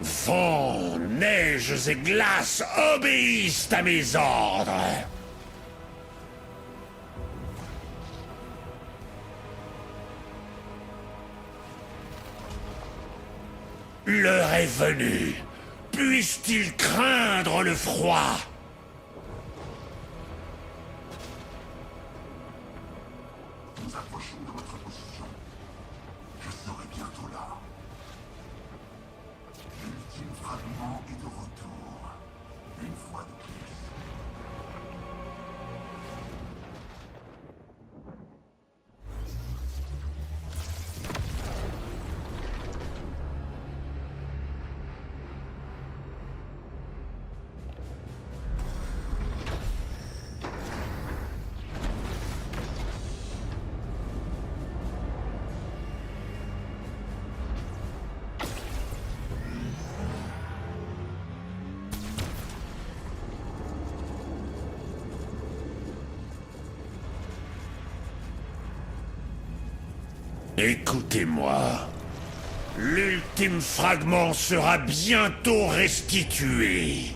Vent, neiges et glaces obéissent à mes ordres. L'heure est venue. Puissent-ils craindre le froid? Nous approchons de votre position. Je serai bientôt là. L'ultime fragment est de retour. Une fois de plus. Écoutez-moi. L'ultime fragment sera bientôt restitué.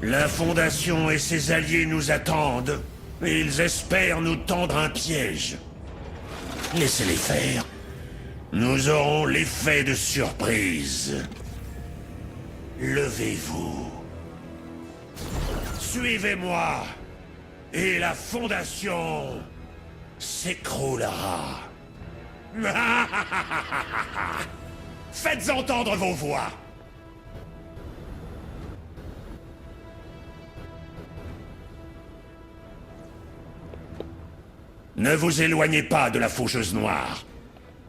La Fondation et ses alliés nous attendent, et ils espèrent nous tendre un piège. Laissez-les faire. Nous aurons l'effet de surprise. Levez-vous. Suivez-moi, et la Fondation s'écroulera. Faites entendre vos voix. Ne vous éloignez pas de la faucheuse noire.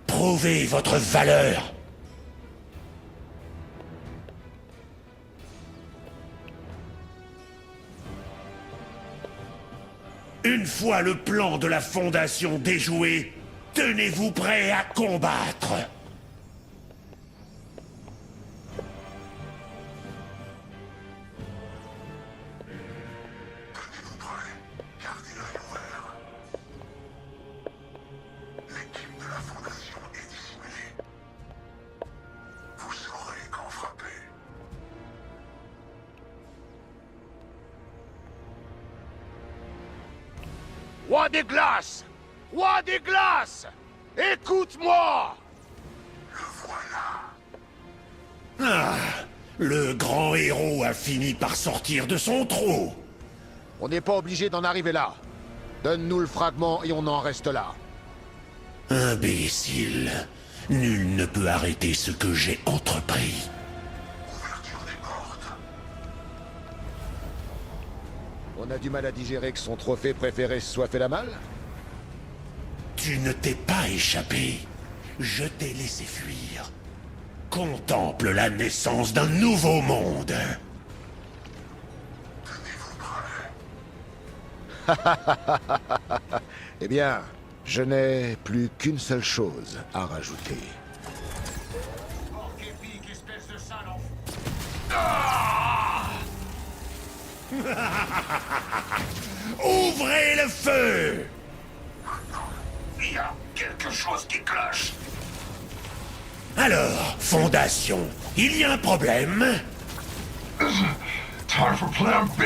Prouvez votre valeur. Une fois le plan de la Fondation déjoué, tenez-vous prêts à combattre. Tenez-vous prêts. Gardez l'œil ouvert. L'équipe de la Fondation est dissimulée. Vous saurez quand frapper. Roi des glaces! Roi des glaces! Écoute-moi! Le voilà. Ah, le grand héros a fini par sortir de son trou. On n'est pas obligé d'en arriver là. Donne-nous le fragment et on en reste là. Imbécile. Nul ne peut arrêter ce que j'ai entrepris. Ouverture des portes. On a du mal à digérer que son trophée préféré se soit fait la malle? Tu ne t'es pas échappé. Je t'ai laissé fuir. Contemple la naissance d'un nouveau monde. Tenez-vous prêts. Eh bien, je n'ai plus qu'une seule chose à rajouter. Ouvrez le feu! Il y a quelque chose qui cloche. Alors, Fondation, il y a un problème? Time for plan B.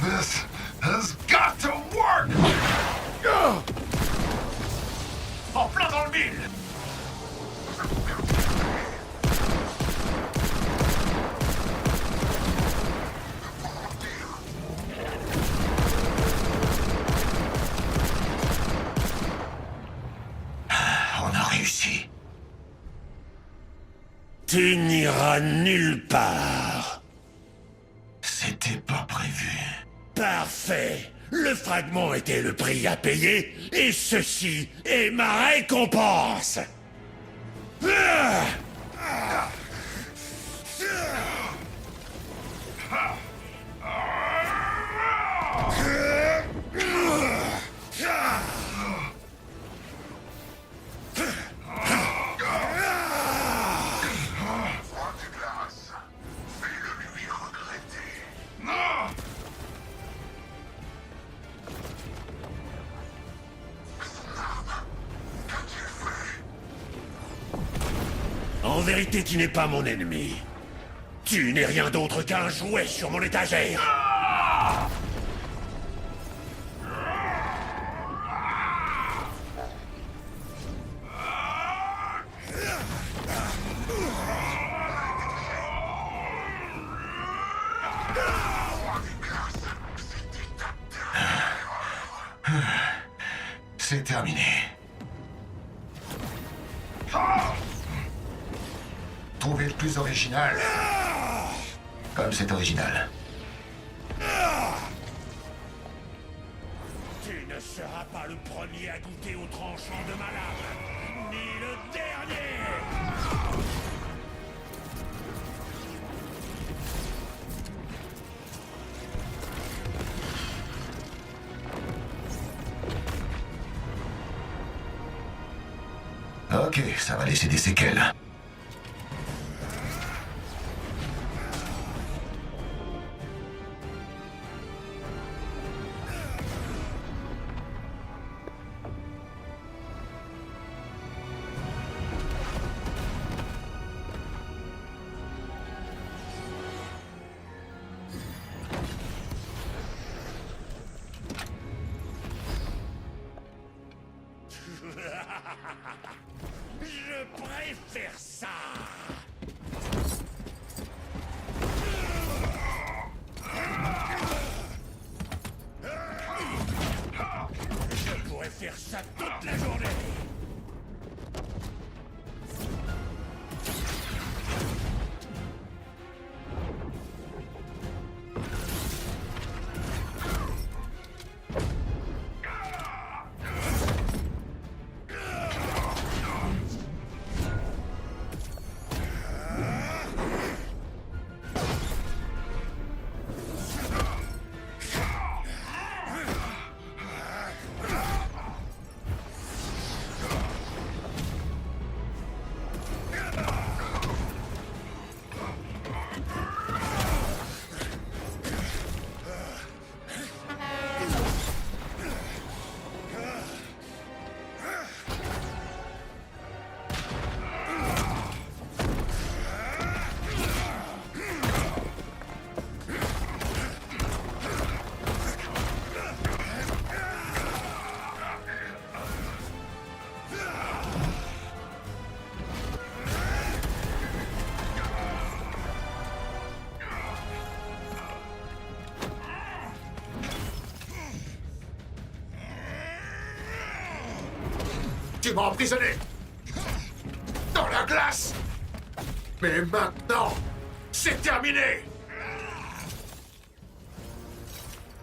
This has got to work. En plein dans le mille. On a réussi. Tu n'iras nulle part. C'était pas prévu. Parfait. Le fragment était le prix à payer, et ceci est ma récompense. Ah! Roi des glaces, fais-le lui regretter. Non! Son arme. En vérité, tu n'es pas mon ennemi. Tu n'es rien d'autre qu'un jouet sur mon étagère. C'est terminé. Trouvez le plus original. Comme c'est original. Tu ne seras pas le premier à goûter au tranchant de ma lame, ni le dernier. Ok, ça va laisser des séquelles. Je préfère ça. Je pourrais faire ça toute la journée. Tu m'as emprisonné dans la glace. Mais maintenant, c'est terminé.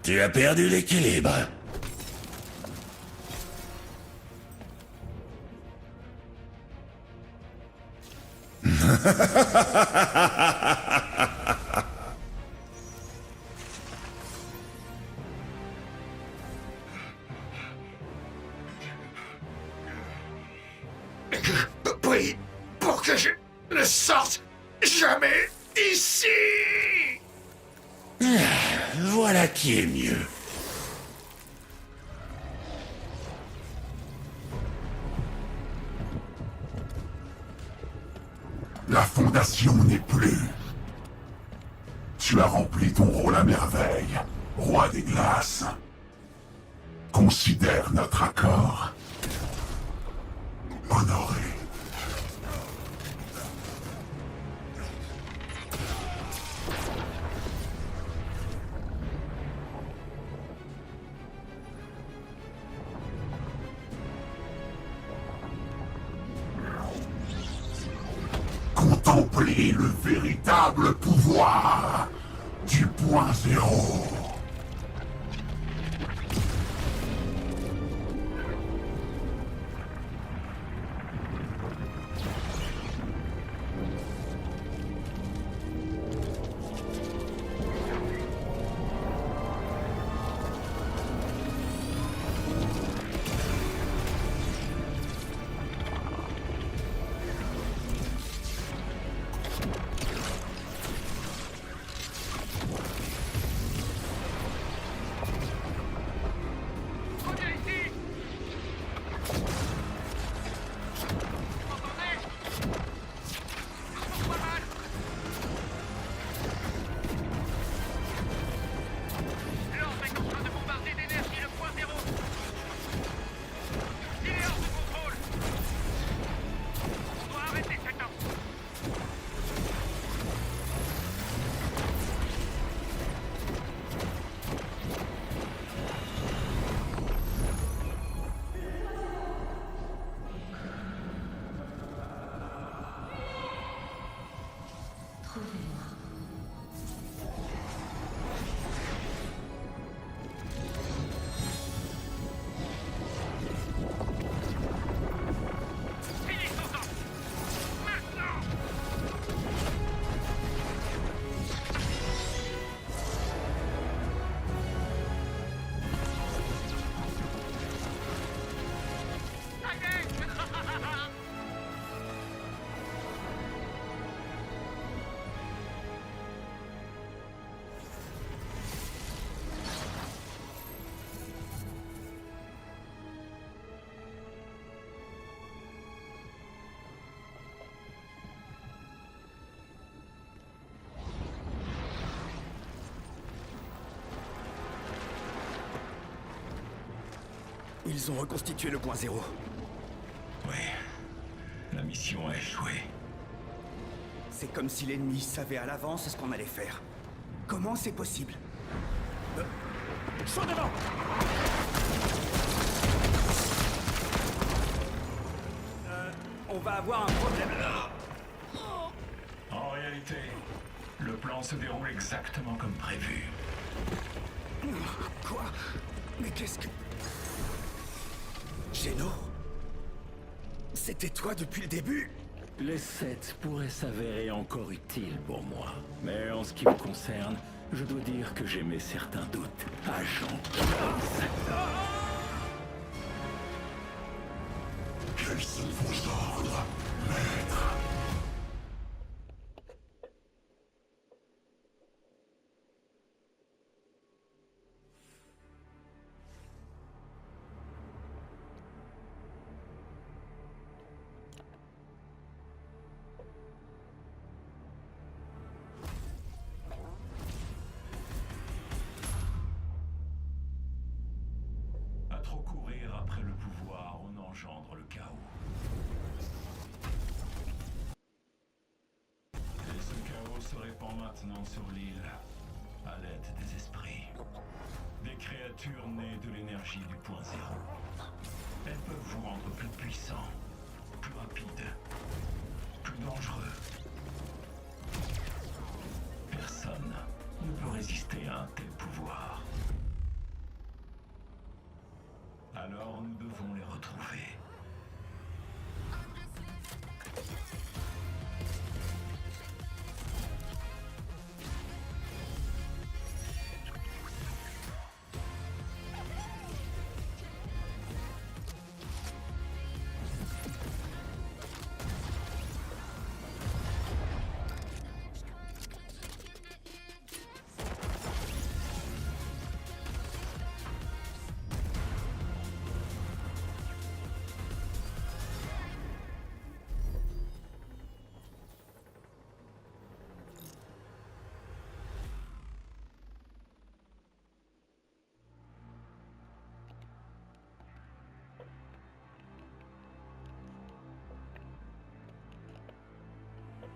Tu as perdu l'équilibre. Prie pour que je ne sorte jamais d'ici. Voilà qui est mieux. La fondation n'est plus. Tu as rempli ton rôle à merveille, roi des glaces. Considère notre accord honoré. Contemplez le véritable pouvoir du point zéro. Ils ont reconstitué le point zéro. Oui. La mission a échoué. C'est comme si l'ennemi savait à l'avance ce qu'on allait faire. Comment c'est possible? Chaud devant! On va avoir un problème là. En réalité, le plan se déroule exactement comme prévu. Quoi? Mais qu'est-ce que... Géno? C'était toi depuis le début? Les 7 pourraient s'avérer encore utiles pour moi. Mais en ce qui me concerne, je dois dire que j'émets certains doutes. Agent Jones. Quels sont vos ordres, maître? À trop courir après le pouvoir, on engendre le chaos. Et ce chaos se répand maintenant sur l'île, à l'aide des esprits. Des créatures nées de l'énergie du point zéro. Elles peuvent vous rendre plus puissants.